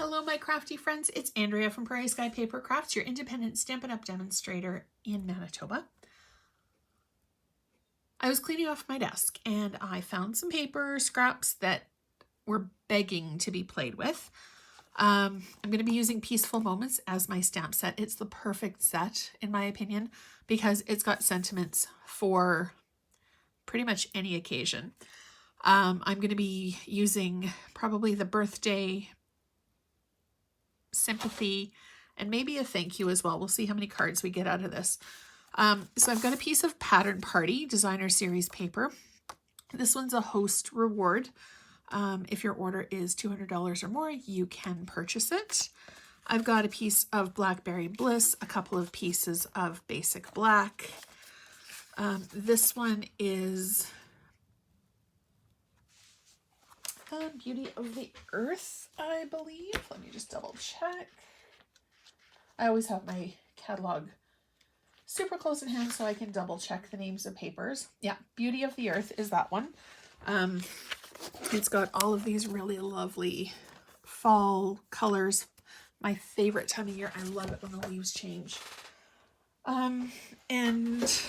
Hello, my crafty friends. It's Andrea from Prairie Sky Paper Crafts, your independent Stampin' Up! Demonstrator in Manitoba. I was cleaning off my desk and I found some paper scraps that were begging to be played with. I'm going to be using Peaceful Moments as my stamp set. It's the perfect set, in my opinion, because it's got sentiments for pretty much any occasion. I'm going to be using probably the birthday, sympathy, and maybe a thank you as well. We'll see how many cards we get out of this. So I've got a piece of Pattern Party Designer Series paper. This one's a host reward. If your order is $200 or more, you can purchase it. I've got a piece of Blackberry Bliss, a couple of pieces of Basic Black. This one is Beauty of the Earth, I believe. Let me just double check. I always have my catalog super close in hand so I can double check the names of papers. Yeah, Beauty of the Earth is that one. It's got all of these really lovely fall colors. My favorite time of year. I love it when the leaves change. And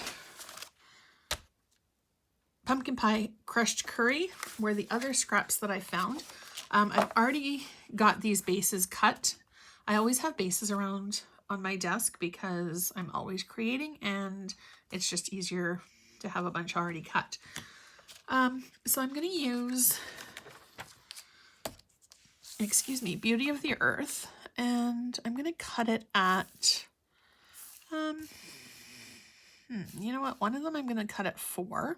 Pumpkin Pie Crushed Curry were the other scraps that I found. I've already got these bases cut. I always have bases around on my desk because I'm always creating and it's just easier to have a bunch already cut. So I'm going to use, Beauty of the Earth, and I'm going to cut it at, you know what, one of them I'm going to cut at 4,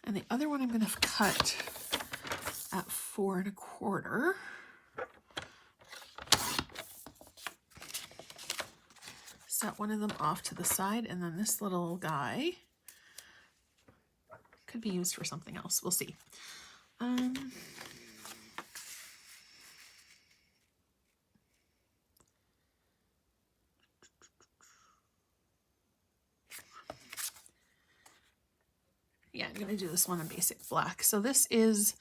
and the other one I'm going to cut at 4 1/4. Set one of them off to the side, and then this little guy could be used for something else. We'll see. Yeah, I'm going to do this one in Basic Black. So this is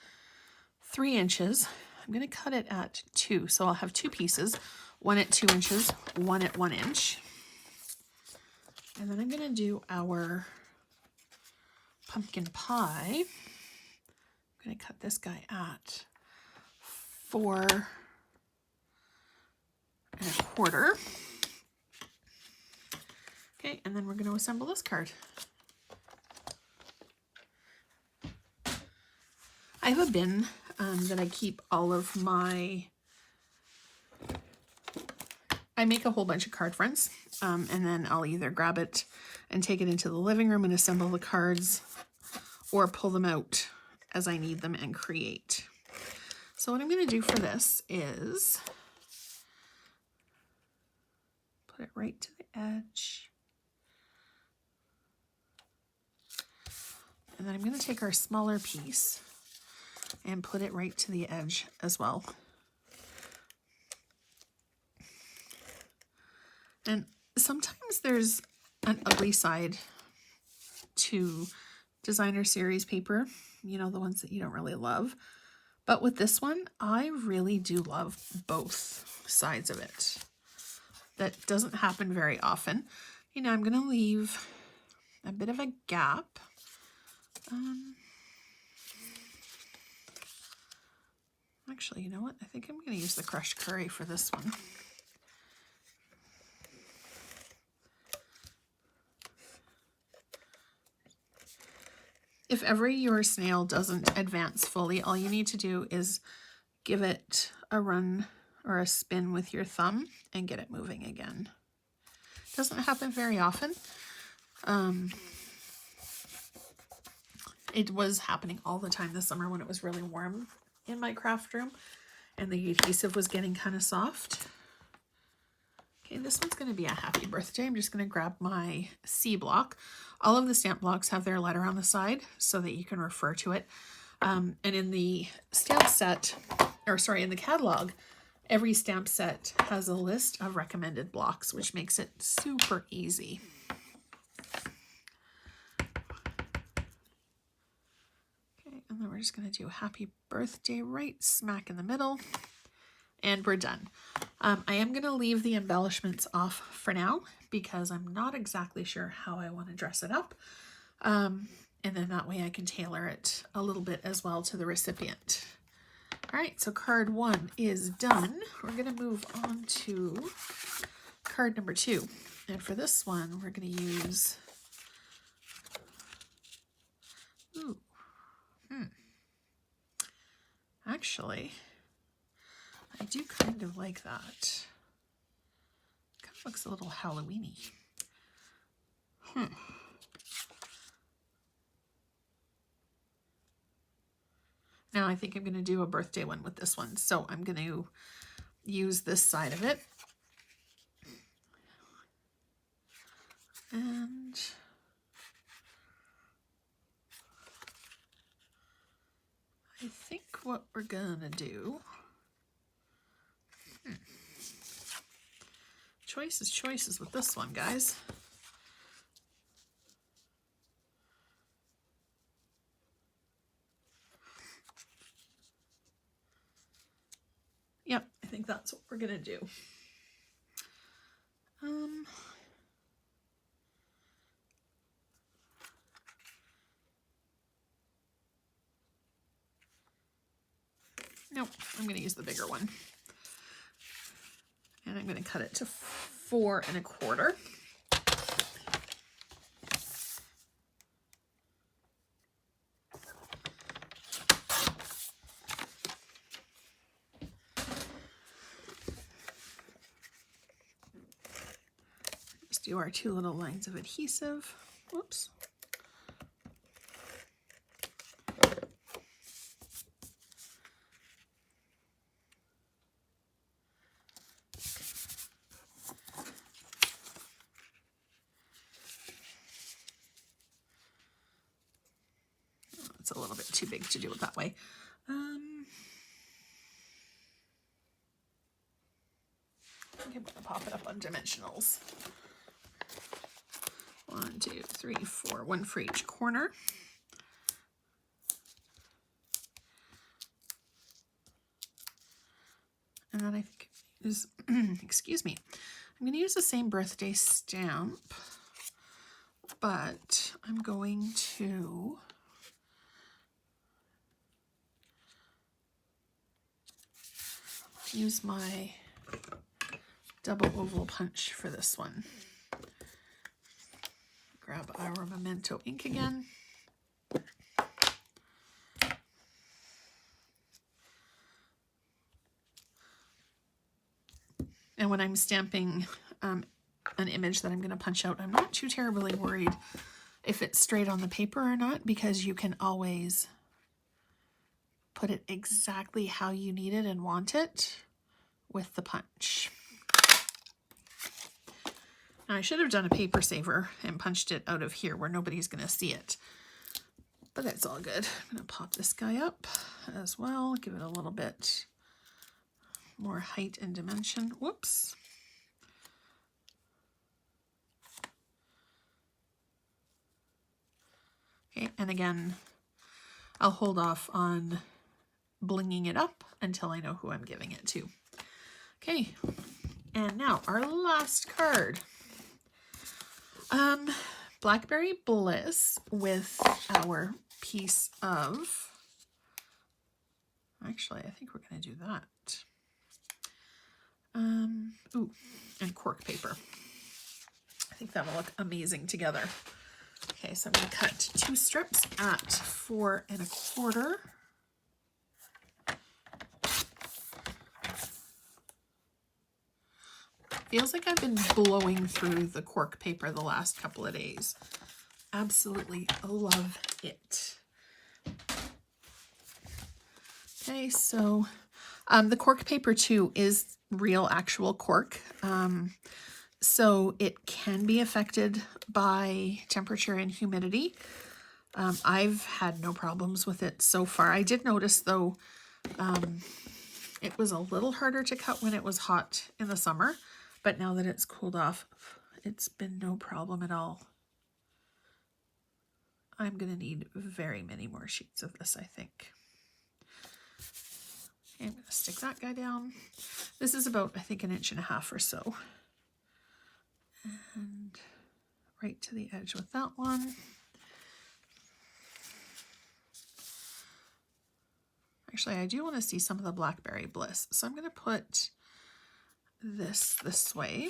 3 inches. I'm going to cut it at 2. So I'll have 2 pieces, one at 2 inches, one at 1 inch. And then I'm going to do our pumpkin pie. I'm going to cut this guy at 4 1/4. Okay, and then we're going to assemble this card. I have a bin that I keep all of my, I make a whole bunch of card fronts, and then I'll either grab it and take it into the living room and assemble the cards, or pull them out as I need them and create. So what I'm going to do for this is put it right to the edge. And then I'm going to take our smaller piece and put it right to the edge as well. And sometimes there's an ugly side to Designer Series paper, you know, the ones that you don't really love. But with this one, I really do love both sides of it. That doesn't happen very often. You know, I'm going to leave a bit of a gap. Actually, you know what? I think I'm going to use the crushed curry for this one. If ever your snail doesn't advance fully, all you need to do is give it a run or a spin with your thumb and get it moving again. Doesn't happen very often. It was happening all the time this summer when it was really warm in my craft room and the adhesive was getting kind of soft. Okay, this one's going to be a happy birthday. I'm just going to grab my C block. All of the stamp blocks have their letter on the side so that you can refer to it. And in the stamp set, in the catalog, every stamp set has a list of recommended blocks, which makes it super easy. Okay, and then we're just going to do happy birthday right smack in the middle. and we're done. I am going to leave the embellishments off for now because I'm not exactly sure how I want to dress it up. And then that way I can tailor it a little bit as well to the recipient. All right, so card 1 is done. We're going to move on to card number 2. And for this one, we're going to use... Ooh. Actually, I do kind of like that. Kind of looks a little Halloween-y. Now I think I'm going to do a birthday one with this one. So I'm going to use this side of it. And I think what we're going to do... Choices with this one, guys. Yep, I think that's what we're gonna do. Nope, I'm gonna use the bigger one. And I'm gonna cut it to 4 1/4. Just do our 2 little lines of adhesive. Whoops. It's a little bit too big to do it that way. I think I'm going to pop it up on dimensionals. 1, 2, 3, 4, 1 for each corner. And then I think is excuse me. I'm going to use the same birthday stamp, but I'm going to use my double oval punch for this one. Grab our Memento ink again. And when I'm stamping an image that I'm going to punch out, I'm not too terribly worried if it's straight on the paper or not, because you can always put it exactly how you need it and want it with the punch. Now, I should have done a paper saver and punched it out of here where nobody's going to see it, but that's all good. I'm going to pop this guy up as well, give it a little bit more height and dimension. Whoops. Okay, and again, I'll hold off on blinging it up until I know who I'm giving it to. Okay, and now our last card. Blackberry Bliss with our piece of... Actually, I think we're going to do that. Ooh, and cork paper. I think that will look amazing together. Okay, so I'm going to cut 2 strips at 4 1/4. Feels like I've been blowing through the cork paper the last couple of days. Absolutely love it. Okay, so the cork paper too is real actual cork. So it can be affected by temperature and humidity. I've had no problems with it so far. I did notice though, it was a little harder to cut when it was hot in the summer, but now that it's cooled off, it's been no problem at all. I'm going to need very many more sheets of this, I think. Okay, I'm going to stick that guy down. This is about, I think, 1.5 inches or so. And right to the edge with that one. Actually, I do want to see some of the Blackberry Bliss. So I'm going to put this way.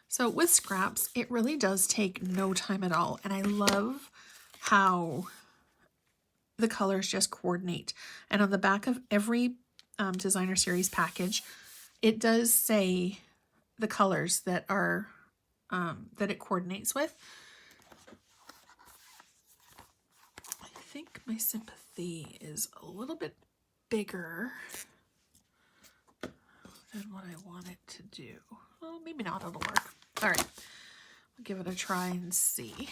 So with scraps, it really does take no time at all. And I love how the colors just coordinate. And on the back of every Designer Series package, it does say the colors that are that it coordinates with. I think my Sympathy is a little bit bigger than what I want it to do. Well, maybe not, it'll work. All right, we'll give it a try and see.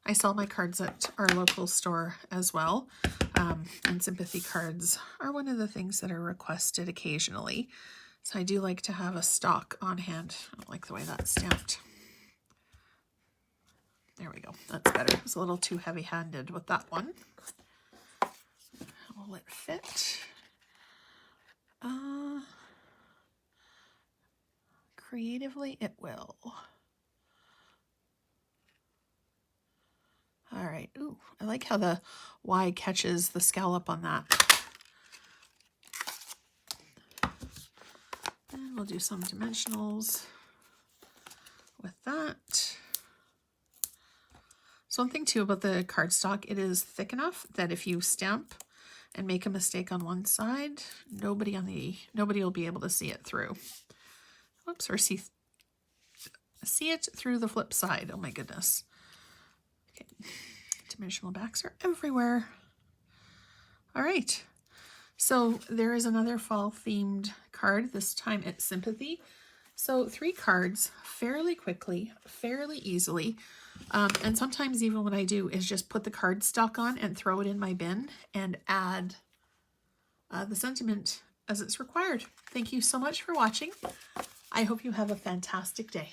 I sell my cards at our local store as well, and Sympathy cards are one of the things that are requested occasionally. So I do like to have a stock on hand. I don't like the way that's stamped. There we go. That's better. It's a little too heavy-handed with that one. Will it fit? Creatively, it will. All right. Ooh, I like how the Y catches the scallop on that. And we'll do some dimensionals with that. So one thing too about the cardstock, it is thick enough that if you stamp and make a mistake on one side, nobody will be able to see it through. Oops, or see it through the flip side. Oh my goodness. Okay. Dimensional backs are everywhere. All right. So there is another fall themed card. This time it's Sympathy. So 3 cards fairly quickly, fairly easily. And sometimes even what I do is just put the cardstock on and throw it in my bin and add the sentiment as it's required. Thank you so much for watching. I hope you have a fantastic day.